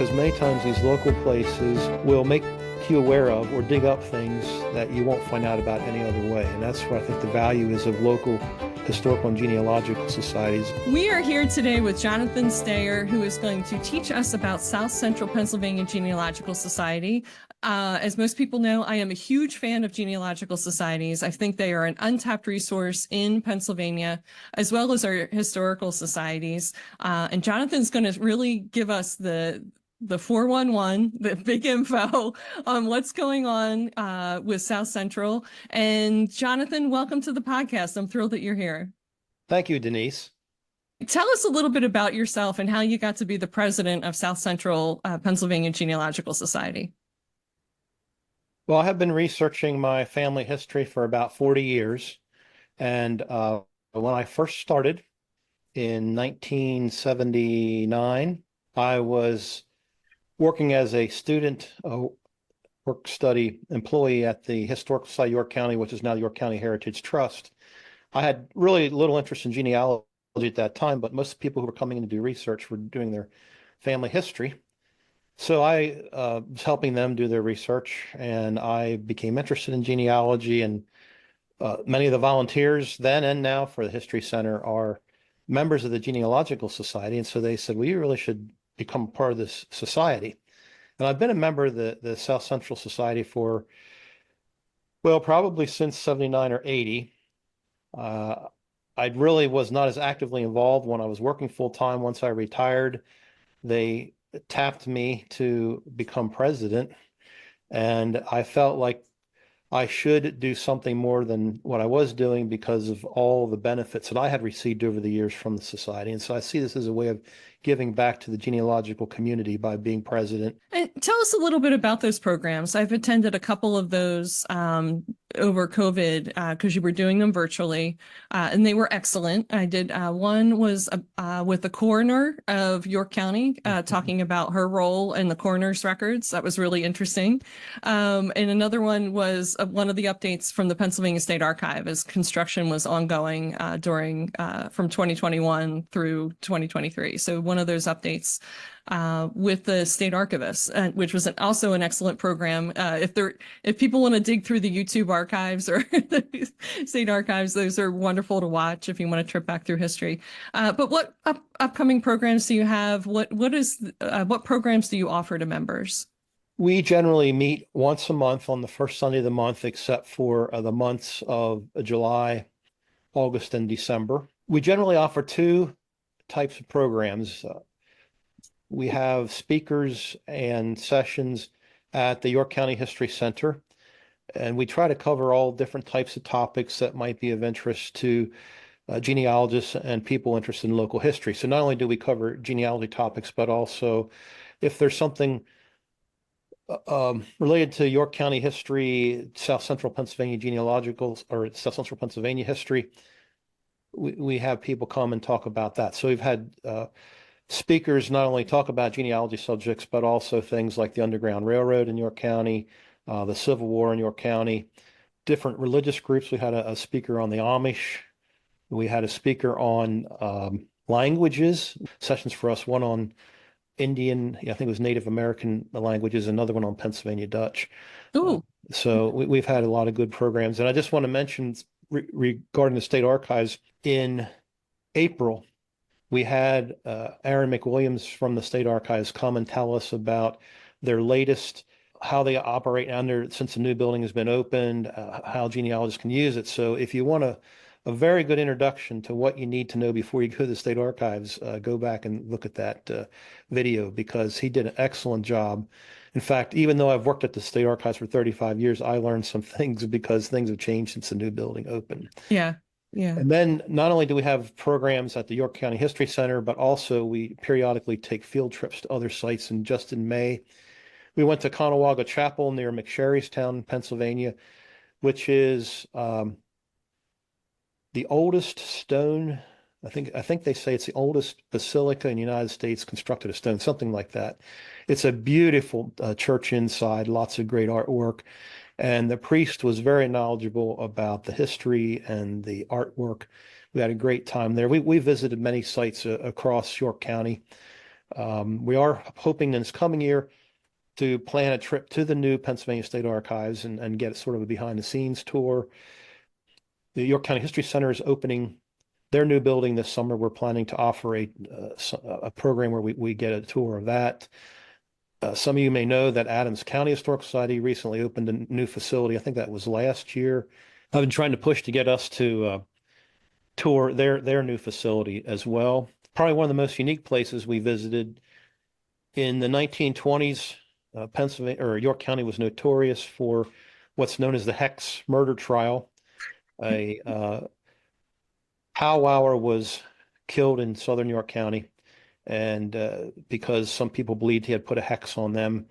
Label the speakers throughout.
Speaker 1: because many times these local places will make you aware of or dig up things that you won't find out about any other way. And that's what I think the value is of local historical and genealogical societies.
Speaker 2: We are here today with Jonathan Stayer, who is going to teach us about South Central Pennsylvania Genealogical Society. As most people know, I am a huge fan of genealogical societies. I think they are an untapped resource in Pennsylvania, as well as our historical societies. And Jonathan's going to really give us the 411, the big info on what's going on with South Central. And Jonathan, welcome to the podcast. I'm thrilled that you're here.
Speaker 1: Thank you, Denise.
Speaker 2: Tell us a little bit about yourself and how you got to be the president of South Central Pennsylvania Genealogical Society.
Speaker 1: Well, I have been researching my family history for about 40 years. And when I first started in 1979, I was working as a student work study employee at the Historical Society of York County, which is now the York County Heritage Trust. I had really little interest in genealogy at that time, but most people who were coming in to do research were doing their family history. So I was helping them do their research, and I became interested in genealogy. And many of the volunteers then and now for the History Center are members of the Genealogical Society. And so they said, well, you really should become part of this society. And I've been a member of the South Central Society for, well, probably since 79 or 80. I really was not as actively involved when I was working full time. Once I retired, they tapped me to become president, and I felt like I should do something more than what I was doing because of all the benefits that I had received over the years from the society. And so I see this as a way of giving back to the genealogical community by being president.
Speaker 2: And tell us a little bit about those programs. I've attended a couple of those over COVID because you were doing them virtually, and they were excellent. I did one was with the coroner of York County, talking about her role in the coroner's records. That was really interesting. And another one was one of the updates from the Pennsylvania State Archive as construction was ongoing during from 2021 through 2023. So one of those updates with the state archivist, which was also an excellent program. If people want to dig through the YouTube archives or the state archives, those are wonderful to watch if you want to trip back through history. But what upcoming programs do you have? What programs do you offer to members?
Speaker 1: We generally meet once a month on the first Sunday of the month, except for the months of July, August, and December. We generally offer two types of programs. We have speakers and sessions at the York County History Center, and we try to cover all different types of topics that might be of interest to genealogists and people interested in local history. So not only do we cover genealogy topics, but also if there's something related to York County history, South Central Pennsylvania genealogical, or South Central Pennsylvania history, we have people come and talk about that. So we've had speakers not only talk about genealogy subjects, but also things like the Underground Railroad in York County, the Civil War in York County, different religious groups. We had a speaker on the Amish. We had a speaker on languages, sessions for us, one on Indian, I think it was Native American languages, another one on Pennsylvania Dutch.
Speaker 2: Ooh.
Speaker 1: So we've had a lot of good programs. And I just want to mention regarding the state archives, in April, we had Aaron McWilliams from the state archives come and tell us about their latest, how they operate under since the new building has been opened, how genealogists can use it. So if you want a very good introduction to what you need to know before you go to the state archives, go back and look at that video, because he did an excellent job. In fact, even though I've worked at the state archives for 35 years, I learned some things because things have changed since the new building opened.
Speaker 2: Yeah. Yeah.
Speaker 1: And then not only do we have programs at the York County History Center, but also we periodically take field trips to other sites. And just in May, we went to Conewaga Chapel near McSherrystown, Pennsylvania, which is the oldest stone. I think they say it's the oldest basilica in the United States constructed of stone, something like that. It's a beautiful church inside, lots of great artwork. And the priest was very knowledgeable about the history and the artwork. We had a great time there. We visited many sites across York County. We are hoping in this coming year to plan a trip to the new Pennsylvania State Archives and get sort of a behind the scenes tour. The York County History Center is opening their new building this summer. We're planning to offer a program where we get a tour of that. Some of you may know that Adams County Historical Society recently opened a new facility. I think that was last year. I've been trying to push to get us to tour their new facility as well. Probably one of the most unique places we visited in the 1920s. Pennsylvania or York County was notorious for what's known as the Hex murder trial. A powwower was killed in southern York County, and because some people believed he had put a hex on them,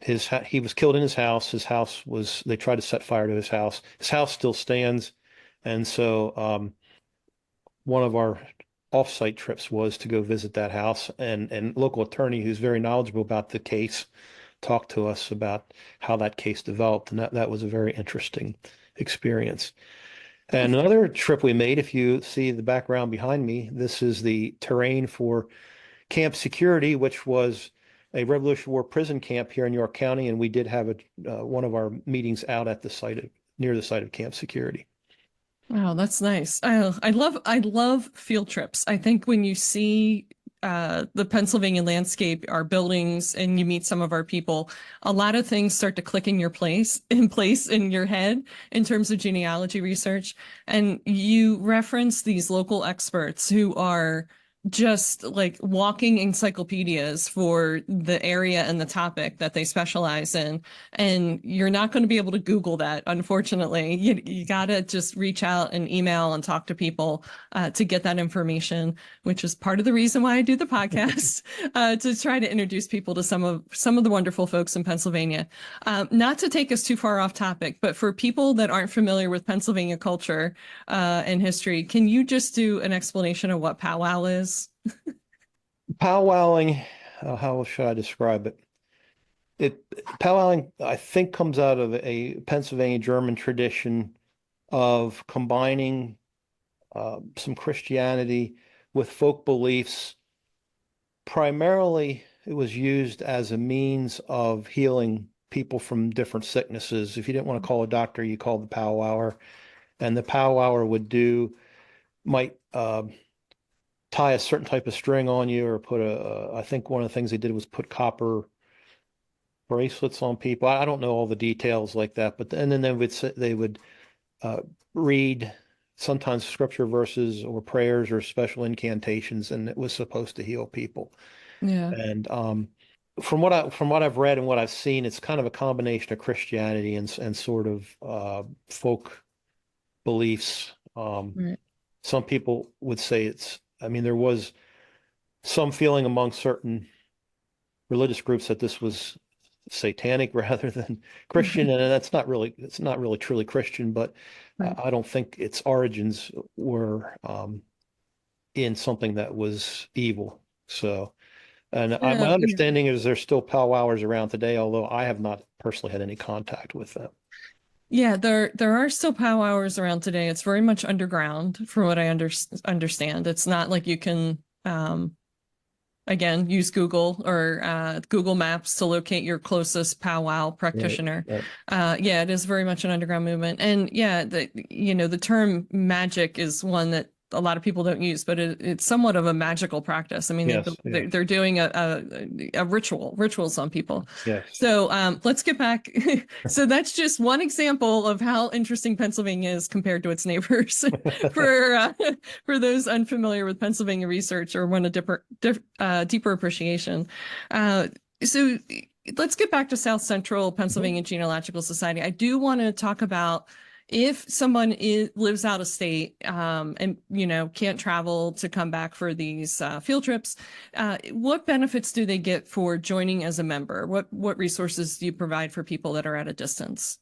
Speaker 1: he was killed in his house. They tried to set fire to his house. His house still stands, and so one of our off-site trips was to go visit that house, and local attorney who's very knowledgeable about the case talked to us about how that case developed, and that was a very interesting experience. And another trip we made, if you see the background behind me, this is the terrain for Camp Security, which was a Revolutionary War prison camp here in York County, and we did have one of our meetings out at near the site of Camp Security.
Speaker 2: Wow, that's nice. I love field trips. I think when you see the Pennsylvania landscape, our buildings, and you meet some of our people, a lot of things start to click in place in your head in terms of genealogy research. And you reference these local experts who are just like walking encyclopedias for the area and the topic that they specialize in. And you're not going to be able to Google that, unfortunately. You got to just reach out and email and talk to people to get that information, which is part of the reason why I do the podcast, to try to introduce people to some of the wonderful folks in Pennsylvania. Not to take us too far off topic, but for people that aren't familiar with Pennsylvania culture and history, can you just do an explanation of what powwow is?
Speaker 1: Powwowing, how should I describe it? Powwowing, I think, comes out of a Pennsylvania German tradition of combining some Christianity with folk beliefs. Primarily, it was used as a means of healing people from different sicknesses. If you didn't want to call a doctor, you called the powwower, and the powwower might tie a certain type of string on you, or I think one of the things they did was put copper bracelets on people. I don't know all the details like that, but and then they would read sometimes scripture verses or prayers or special incantations, and it was supposed to heal people.
Speaker 2: Yeah.
Speaker 1: And from what I've read and what I've seen, it's kind of a combination of Christianity and sort of folk beliefs.
Speaker 2: Right.
Speaker 1: Some people would say I mean, there was some feeling among certain religious groups that this was satanic rather than Christian, and it's not really truly Christian, but
Speaker 2: Right.
Speaker 1: I don't think its origins were in something that was evil. So, and my
Speaker 2: Yeah, yeah.
Speaker 1: understanding is there's still powwowers around today, although I have not personally had any contact with them.
Speaker 2: Yeah, there are still powwows around today. It's very much underground, from what I understand. It's not like you can again use Google or Google Maps to locate your closest powwow
Speaker 1: Right.
Speaker 2: practitioner.
Speaker 1: Right.
Speaker 2: Yeah, it is very much an underground movement. And yeah, the term magic is one that a lot of people don't use, but it's somewhat of a magical practice. I mean,
Speaker 1: Yes. Yes.
Speaker 2: they're doing a rituals on people.
Speaker 1: Yes.
Speaker 2: So let's get back. So that's just one example of how interesting Pennsylvania is compared to its neighbors. for uh, for those unfamiliar with Pennsylvania research or want a deeper appreciation. So let's get back to South Central Pennsylvania Genealogical Society. I do want to talk about if someone lives out of state and can't travel to come back for these field trips, what benefits do they get for joining as a member? What resources do you provide for people that are at a distance?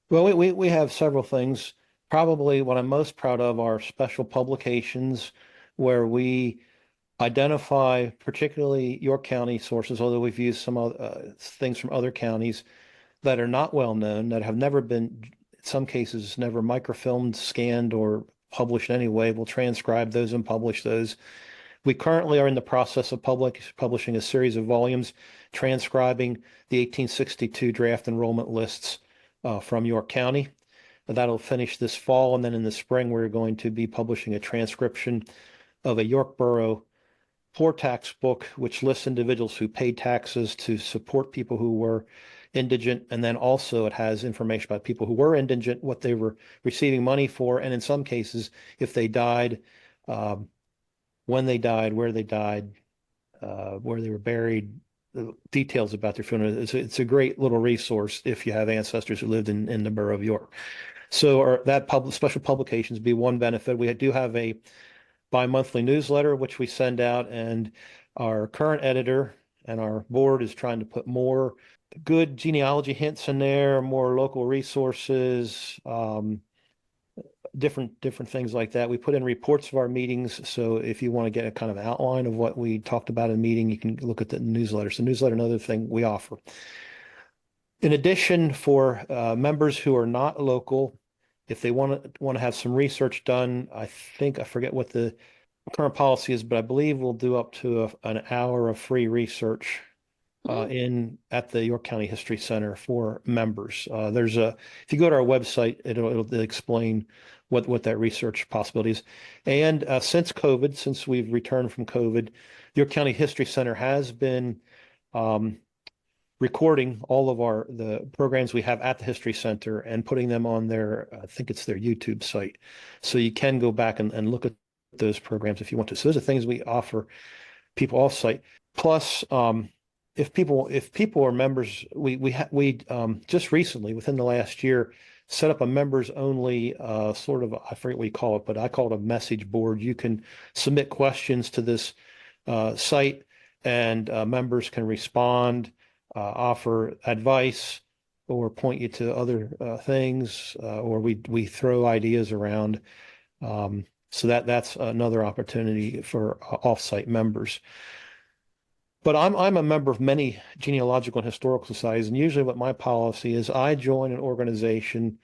Speaker 1: Well, we have several things. Probably what I'm most proud of are special publications where we identify particularly York County sources, although we've used some other things from other counties that are not well known, that have never been, in some cases, never microfilmed, scanned, or published anyway. We'll transcribe those and publish those. We currently are in the process of publishing a series of volumes transcribing the 1862 draft enrollment lists from York County. That'll finish this fall, and then in the spring, we're going to be publishing a transcription of a York Borough poor tax book, which lists individuals who paid taxes to support people who were indigent. And then also it has information about people who were indigent, what they were receiving money for, and in some cases, if they died, when they died, where they were buried, the details about their funeral. It's a great little resource if you have ancestors who lived in the borough of York. So special publications be one benefit. We do have a bi-monthly newsletter, which we send out, and our current editor and our board is trying to put more good genealogy hints in there, more local resources, different things like that. We put in reports of our meetings, so if you want to get a kind of outline of what we talked about in a meeting, you can look at the newsletter. So newsletter, another thing we offer. In addition, for members who are not local, if they want to have some research done, I forget what the current policy is, but I believe we'll do up to an hour of free research at the York County History Center for members. If you go to our website, it'll explain what that research possibility is. And since we've returned from COVID, the York County History Center has been recording all of the programs we have at the History Center and putting them on I think it's their YouTube site. So you can go back and look at those programs if you want to. So those are things we offer people off site. Plus, if people are members, we just recently, within the last year, set up a members only sort of, I forget what you call it, but I call it a message board. You can submit questions to this site, and members can respond, offer advice, or point you to other things, or we throw ideas around. So that's another opportunity for offsite members. But I'm a member of many genealogical and historical societies, and usually what my policy is, I join an organization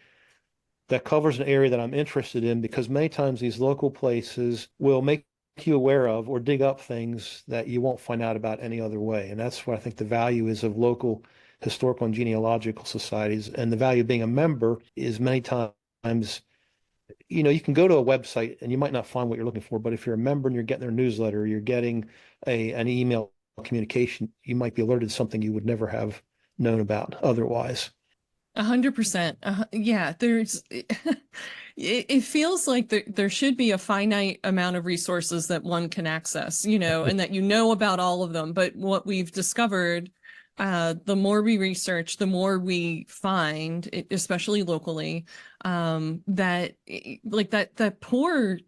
Speaker 1: that covers an area that I'm interested in, because many times these local places will make you aware of or dig up things that you won't find out about any other way. And that's what I think the value is of local historical and genealogical societies. And the value of being a member is many times, you can go to a website and you might not find what you're looking for, but if you're a member and you're getting their newsletter, you're getting an email communication, you might be alerted to something you would never have known about otherwise.
Speaker 2: 100%. Yeah, it feels like there should be a finite amount of resources that one can access, and that about all of them. But what we've discovered, the more we research, the more we find, especially locally, that poor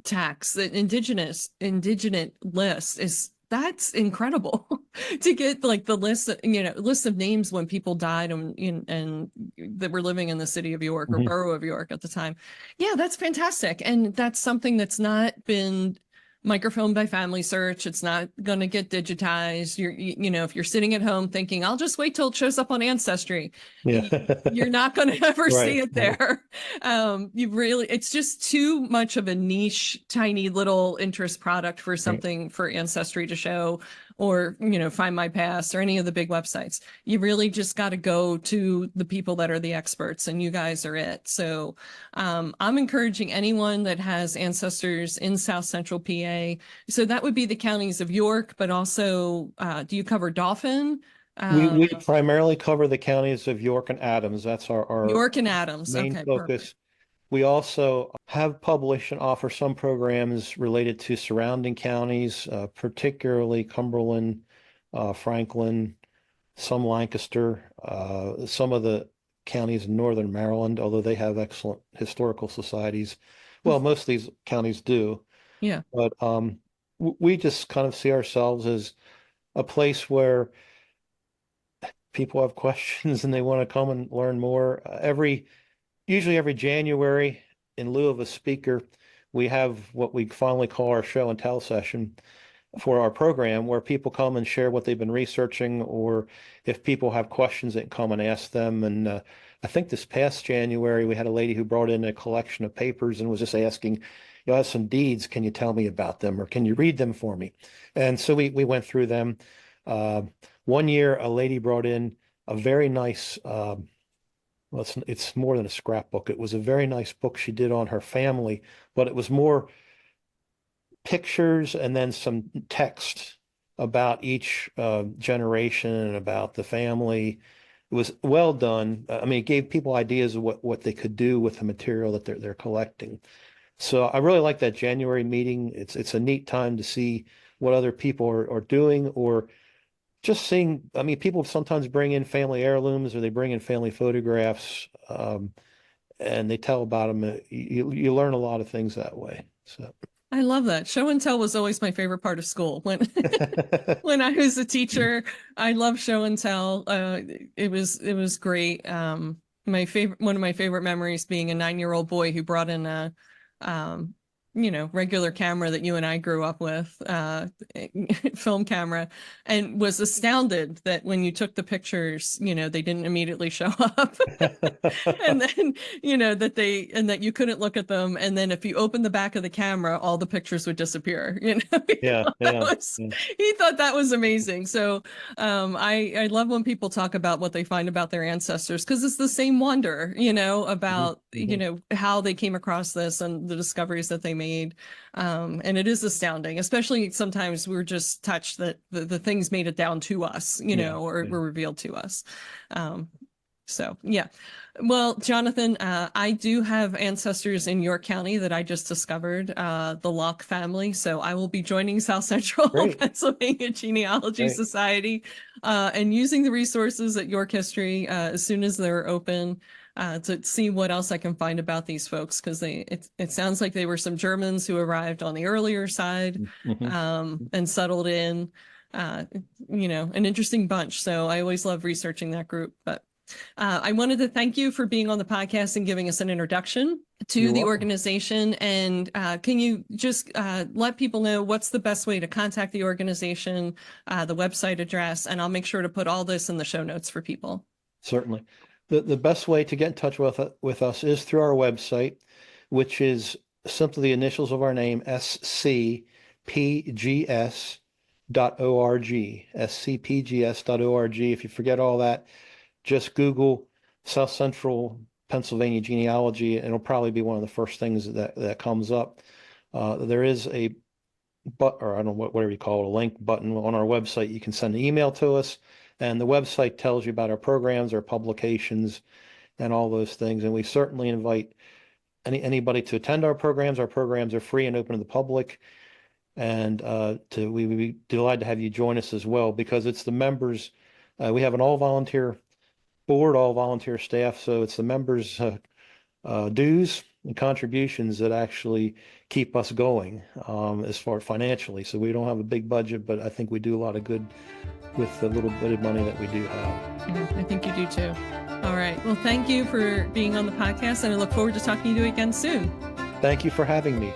Speaker 2: tax, that indigenous list that's incredible to get the list of names when people died and that were living in the city of York or borough of York at the time. Yeah, that's fantastic. And that's something that's not been microfilmed by Family Search. It's not going to get digitized. If you're sitting at home thinking, I'll just wait till it shows up on Ancestry, you're not going to ever see it there. It's just too much of a niche, tiny little interest product for something for Ancestry to show, or, Find My Past or any of the big websites. You really just got to go to the people that are the experts, and you guys are it. So I'm encouraging anyone that has ancestors in South Central PA. So that would be the counties of York, but also, do you cover Dauphin?
Speaker 1: We primarily cover the counties of York and Adams. That's our
Speaker 2: York and Adams.
Speaker 1: main
Speaker 2: Okay,
Speaker 1: focus.
Speaker 2: perfect.
Speaker 1: We also have published and offer some programs related to surrounding counties, particularly Cumberland, Franklin, some Lancaster, some of the counties in northern Maryland, although they have excellent historical societies. Well, most of these counties do.
Speaker 2: Yeah.
Speaker 1: But we just kind of see ourselves as a place where people have questions and they want to come and learn more. Usually every January, in lieu of a speaker, we have what we fondly call our show and tell session for our program, where people come and share what they've been researching, or if people have questions, they can come and ask them. And I think this past January, we had a lady who brought in a collection of papers and was just asking, you have some deeds. Can you tell me about them, or can you read them for me? And so we went through them. Uh, one year, a lady brought in a very nice, well, it's more than a scrapbook. It was a very nice book she did on her family, but it was more pictures and then some text about each generation and about the family. It was well done. I mean, it gave people ideas of what they could do with the material that they're collecting. So I really like that January meeting. It's a neat time to see what other people are doing, or just seeing. I mean, people sometimes bring in family heirlooms, or they bring in family photographs, and they tell about them. You learn a lot of things that way. So.
Speaker 2: I love that. Show and tell was always my favorite part of school. When when I was a teacher, I loved show and tell. It was great. One of my favorite memories being a 9-year-old boy who brought in a um, regular camera that you and I grew up with, film camera, and was astounded that when you took the pictures, they didn't immediately show up. And then, that you couldn't look at them. And then if you open the back of the camera, all the pictures would disappear.
Speaker 1: Yeah, yeah.
Speaker 2: He thought that was amazing. So I love when people talk about what they find about their ancestors, because it's the same wonder, about, how they came across this and the discoveries that they made. And it is astounding, especially sometimes we're just touched that the things made it down to us, or were revealed to us. So, yeah. Well, Jonathan, I do have ancestors in York County that I just discovered, the Locke family. So I will be joining South Central Pennsylvania Genealogy Society, and using the resources at York History as soon as they're open, to see what else I can find about these folks, because it sounds like they were some Germans who arrived on the earlier side, and settled in, an interesting bunch. So I always love researching that group. But I wanted to thank you for being on the podcast and giving us an introduction to the organization. And can you just let people know what's the best way to contact the organization, the website address, and I'll make sure to put all this in the show notes for people.
Speaker 1: Certainly. The best way to get in touch with us is through our website, which is simply the initials of our name, scpgs.org, scpgs.org. If you forget all that, just Google South Central Pennsylvania Genealogy, and it'll probably be one of the first things that comes up. There is a or I don't know, whatever you call it, a link button on our website. You can send an email to us, and the website tells you about our programs, our publications, and all those things. And we certainly invite anybody to attend our programs. Our programs are free and open to the public. And we would be delighted to have you join us as well, because it's the members. We have an all-volunteer board, all-volunteer staff. So it's the members' dues and contributions that actually keep us going, as far financially. So we don't have a big budget, but I think we do a lot of good with the little bit of money that we do have.
Speaker 2: Yeah, I think you do too. All right. Well, thank you for being on the podcast, and I look forward to talking to you again soon.
Speaker 1: Thank you for having me.